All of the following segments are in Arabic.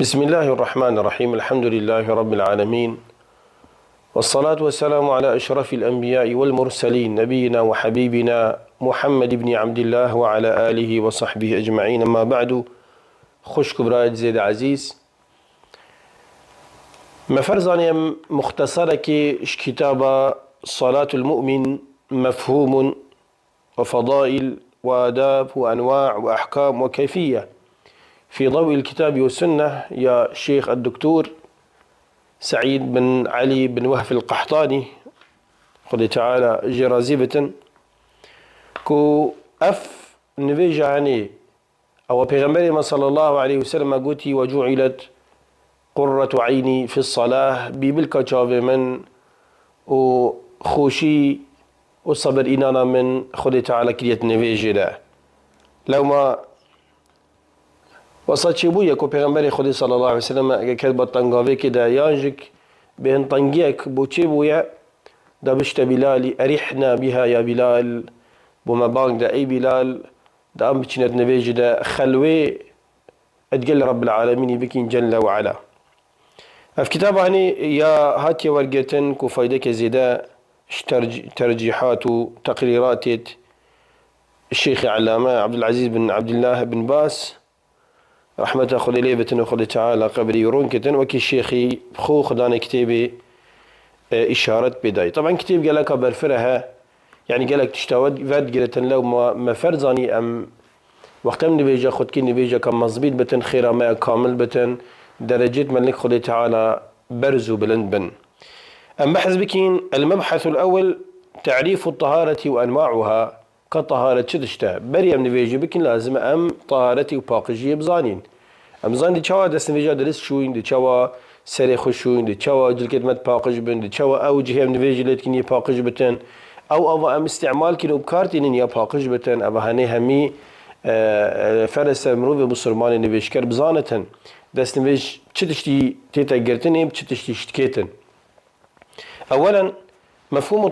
بسم الله الرحمن الرحيم. الحمد لله رب العالمين، والصلاة والسلام على أشرف الأنبياء والمرسلين، نبينا وحبيبنا محمد بن عبد الله وعلى آله وصحبه أجمعين. أما بعد، خوش برايد زيد عزيز مفرزاني مختصرة كتاب صلاة المؤمن، مفهوم وفضائل وآداب وأنواع وأحكام وكيفية في ضوء الكتاب والسنة، يا شيخ الدكتور سعيد بن علي بن وهف القحطاني قد تعالى جرازيبة كو أف نفيجاني أو بيغمبري صلى الله عليه وسلم قوتي وجعلت قرة عيني في الصلاة ببلك شاوي من وخوشي والصبر إنانا من خد تعالى كريت نفيجي لو ما وصلت شبوية كو پیغمبر خودی صلی الله علیه وسلم که با تنگاوی که دا یانجک بهن تنگیک بو چبوية دا بشت بلالي أريحنا بها يا بلال بوما بانك دا أي بلال دا أم بچنت نبيج دا خلوي أتقل رب العالمين بكين جل وعلا. في كتاب هني يا هاتي ورقتن كو فايدك زيدا ترجيحات وتقريرات الشيخ علامة عبد العزيز بن عبد الله بن باز رحمة خذ ليبة وخذ تعالى قبري يرون كتن وكي الشيخي خو خدانا كتابي إشارة بداية. طبعا كتاب قالك برفرها يعني قالك تشتاود فاد قلتن لو ما فرزاني أم وقت من نبيجا خد كي نبيجا كم مظبيط بتن خيرا ما كامل بتن درجة ملك خذ تعالى برزو بلند بن. أم بحث بكين المبحث الأول تعريف الطهارة وأنواعها. كطهارة شدشتا بري أم نبيجي بكين لازم أم طهارتي وباقجية بزانين. أم زان دي چاوا دست نبيجا درس شوين دي چاوا سري خوشوين دي چاوا جلكت مت باقج بن دي چاوا أو جهة أم نبيجي لتكين يا باقج بتن أو أم استعمال كينو بكارتين يا باقج بتن أبا هني همي فرس مروف بسرمان نبيشكر بزانتن دست نبيج شدشتي تيتا قرتني بشدشتي شتكيتن. أولا مفهوم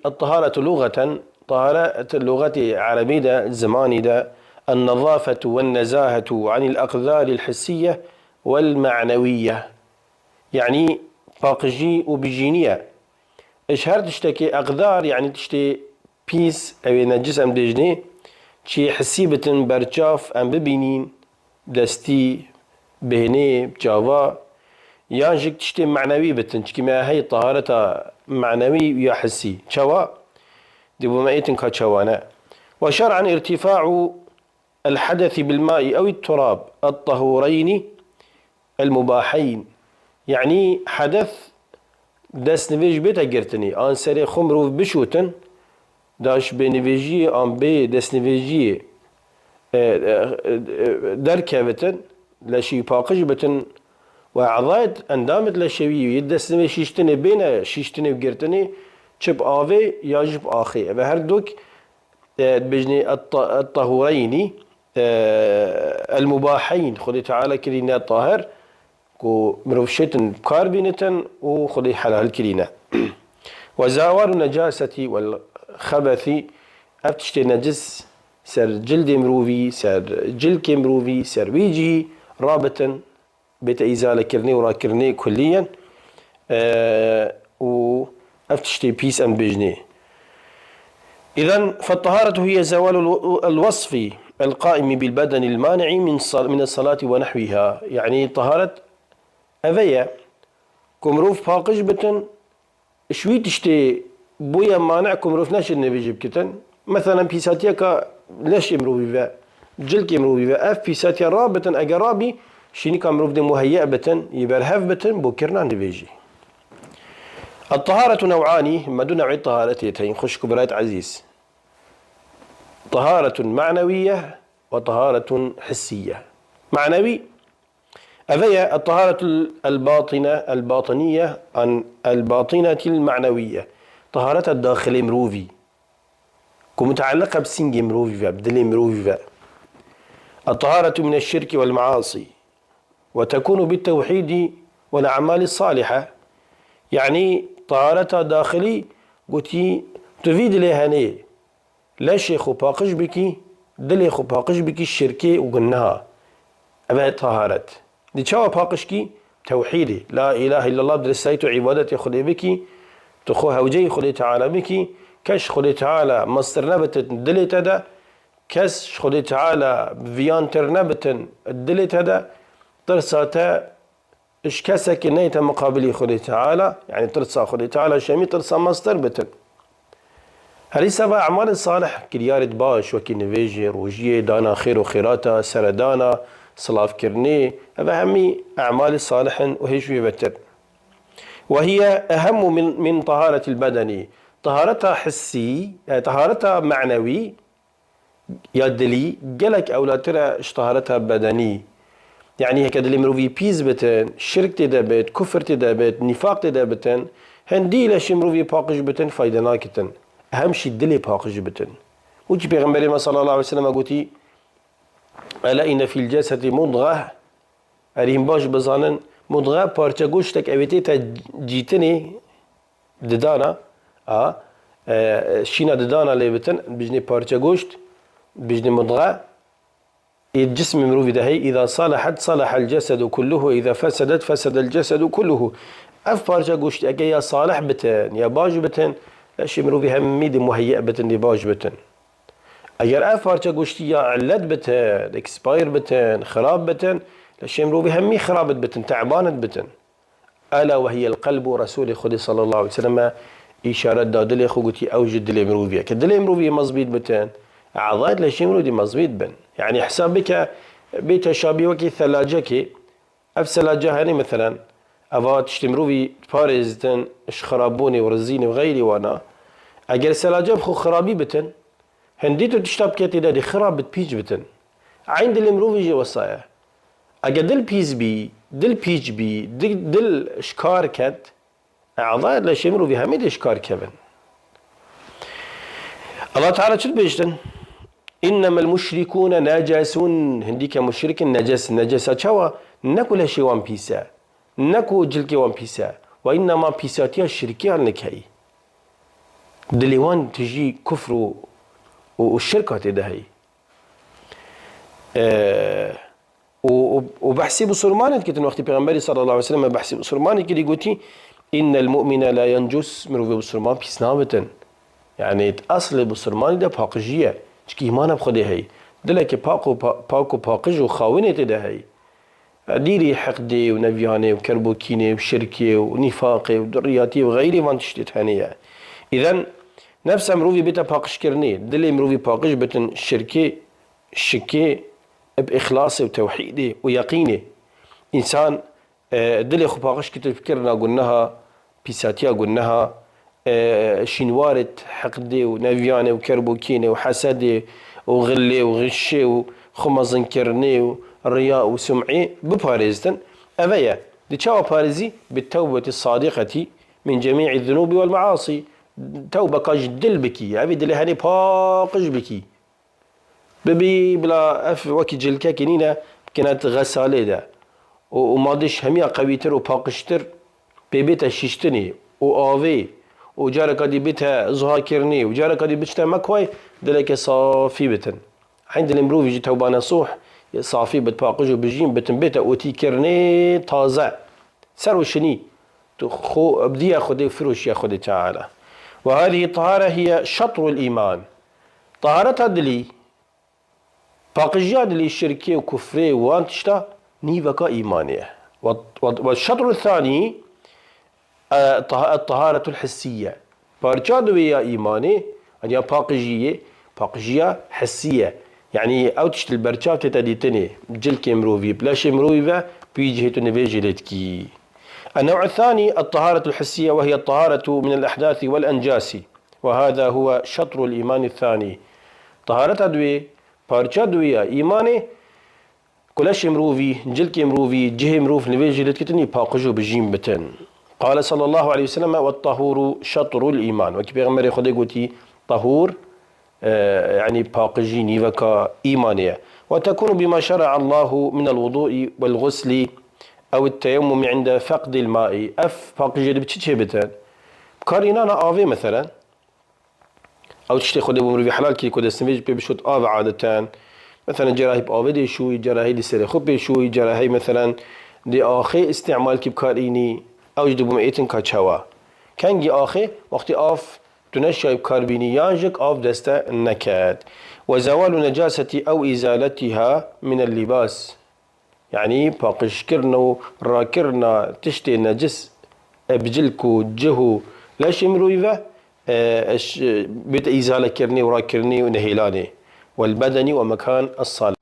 الطهارة لغة، طهارة اللغة العربية زماني دا النظافة والنزاهة عن الأقذار الحسية والمعنوية، يعني باقجي وبيجينية. إشهار تشتكي أقذار يعني تشتي بيس أو نجس أم دجني شي حسيبة برجاف أم ببينين دستي بهني بجافا، يانجك تشتي معنوي بتن كما هي طهارة معنوي يا حسي شوا دي بمائتن كشوانا. وشرعا ارتفاع الحدث بالماء أو التراب الطهورين المباحين، يعني حدث دست نفيج بيتا قرتني آن سري خمرو بشوتن داش بنفيجي آن بي دست نفيجي دركبتن لشي باقج بتن وعضايت اندامت لشوي يدست نفيج شيشتني بين شيشتني بقرتني شب آوي يجب آخي بهر دوك بجني الطهورين المباحين خذي تعالى كلينا طاهر كو مروشتن كاربينتن وخذي حلال كلينا. وزاوار النجاسة والخبث أفتشتي نجس سر جلد مروفي سر جلك مروفي سر ويجي رابطا بيت إزالة كرني ورا كرني كليا و أفتشتي بيس أم بجني. إذن فالطهارة هي زوال الوصف القائم بالبدن المانع من الصلاة ونحوها، يعني طهارة أذية كمروف باقج بتن شوي تشتي بويا مانع كمروف ناشر نبيجي بكتن مثلا بيساتيا ليش مروفي جلك مروفي أف بيساتيا رابطن أقرابي شيني كمروف دي مهيئ بتن يبرهف بتن بوكرنا نبيجي. الطهارة نوعان، ما دون نوعي طهارتين خش كبرات عزيز، طهارة معنوية وطهارة حسية. معنوي أذية الطهارة الباطنية عن الباطنة المعنوية، طهارة الداخل مروفي كمتعلقة بسنج مروفي بدل مروفي. الطهارة من الشرك والمعاصي وتكون بالتوحيد والأعمال الصالحة، يعني طهارة داخلي قلتي تفيد لهني لا شيخ باقش بكي دلي خو باقش بكي الشركي وقلناها أبا طهارت دي چاوا پاقش کی توحیدی لا اله الا الله درستایت و عبادت خودی بکی تخو هوجي خودی تعالی بکی کش خودی تعالی مصدر نبتن دلت دا کس خودی تعالی ویانتر نبتن دلت دا ترساتا اش كسك نيت مقابلي خودي تعالى يعني ترسى خودي تعالى شمي ترسى مصدر بتن هذه سبع أعمال الصالح كريارة باش وكي نفيجي روجيه دانا خير وخيراتا سردانا صلاف كرني هذا همي أعمال الصالح وهيشوي بتر وهي أهم من طهارة البدن طهارتها حسي يعني طهارتها معنوي يا دلي قالك أو لا ترى اش طهارتها بدني يعني هكذا اللي مروفي بيز بتن شرك تدابت كفر تدابت نفاق تدابتن هندي لاش مروفي باقج بتن فايدة ناكتن أهم شي الدلي باقج بتن وجي بيغمبري صلى الله عليه وسلم قوتي ألا إن في الجسد مضغة أريم باش بزانن مضغة بارچا گوشتك أبيتي جيتني ددانا شينا ددانا اللي بتن بجني بارچا گوشت بجني مضغة الجسم مروفي دهي إذا صلحت صلح الجسد كله إذا فسدت فسد الجسد كله أف بارجا قوشت أجا يا صالح بتن يا باج بتن لاشي مروفي هميد مهيئ بتن دي باج بتن أجر أف بارجا قوشت يا علت بتن اكسباير بتن خراب بتن لاشي مروفي همي خرابت بتن تعبانت بتن ألا وهي القلب رسول خدي صلى الله عليه وسلم إشارة دادلي خوتي أوجد دلي مروفي كدلي مروفي مزبيط بتن أعضاء لاشي مروفي مزبيط بن يعني حسابك بيت شابي وكي ثلاجة اف ثلاجة هاني مثلا افات تشتمرو في باريزتن اش خرابوني ورزيني وغيري وانا اگر ثلاجة بخو خرابي بتن هنديتو تشتاب كاتي دادي خراب بتبيج بتن عند الامرو في جي وصايا اگر دل بيز بي دل بيج بي دل شكار كات اعضاء لاش يمرو في هميد شكار كبن الله تعالى شو بيجتن إنما المشركون نجاسون هنديك مشرك نجاسة شوا نكو لشي وان بيسا نكو جلكي وان بيسا وإنما بيساتيا الشركية النكهي دليوان تجي كفر والشركة تدهي وبحسي بصرمانة كتن وقت بيغنبري صلى الله عليه وسلم بحسي بصرمانة كده قلتي إن المؤمن لا ينجس مروفي بصرمان بيسنابتن يعني أصل بصرمانة ده باقجية چکی ایمان بخوده هی دل که پاک و پاکج و خاونه تده هی دیری حقدی و نویانه و کربوکینه و شرکه و نفاقه و دریاتی و غیری وان تشتیت هنیه اذن نفس امروی بیتا پاکش کرنه دل امروی پاکش بتن شرکه باخلاص و توحیده و یقینه انسان دل خو پاکش کتر فکرنا قلناها پیساتیا قلناها شنوارت حقدي ونفياني وكربوكيني وحسدي وغلي وغشي وخمزن كرني ورياء وسمعي بباريزتن أفيا دي تشاو باريزي بالتوبة الصادقة من جميع الذنوب والمعاصي توبة قاج دل بكي أبي دل هاني باقج بكي ببي بلا أف وكي جلكا كنينة كانت غسالة دا ومادش هميا قويتر وباقشتر ببيتا شيشتني وآوي وجارك دي بيتها زهاكرني وجارك دي بيتها مكوي دلك صافي بتن عند الامروف يجي توبانا صوح صافي بتباقجو بجيم بتن بيتا اوتي كرني طازع سرو شني خو ابدي ياخذ فروش ياخذ تعالى وهذه الطهارة هي شطر الإيمان طهارتها دلي باقجيا دلي الشركة وكفرة وانتشتا نيفكا إيمانية والشطر الثاني الطهارة الحسية بارجادو يا إيماني أن باقجية حسية يعني أو تشتل برشات تديتني جلك مروفي بلاش مروفي بيجهة نفيجلتكي النوع الثاني الطهارة الحسية وهي الطهارة من الأحداث والأنجاس وهذا هو شطر الإيمان الثاني طهارة دوي بارجادو يا إيماني كلاش مروفي جلك مروفي جه مروف نفيجلتكتني باقجو بجيم بتن قال صلى الله عليه وسلم والطهور شطر الإيمان وكي بيغمري خدي قوتي طهور يعني باقجي نيفكا إيمانية وتكون بما شرع الله من الوضوء والغسل أو التيمم عند فقد الماء باقجي بتشي بتن كارينانا آوي مثلا أو تشتي خدي بمري في حلال كي كود استنفيج بشوت آوي عادة مثلا جراهي بآوي دي شوي جراهي دي سري خب شوي جراهي مثلا دي آخي استعمال كي بكاريني أو جدبو مئتن كاتشوا كانجي آخي وقت آف تنشأ بكاربيني يانجك آف دستا النكات. وزوال نجاسة أو إزالتها من اللباس يعني باقشكرنا راكرنا تشتي نجس بجلكو جهو لاش مرويفة بيت إزالة كرني وراكرني ونهيلاني والبدني ومكان الصلاة.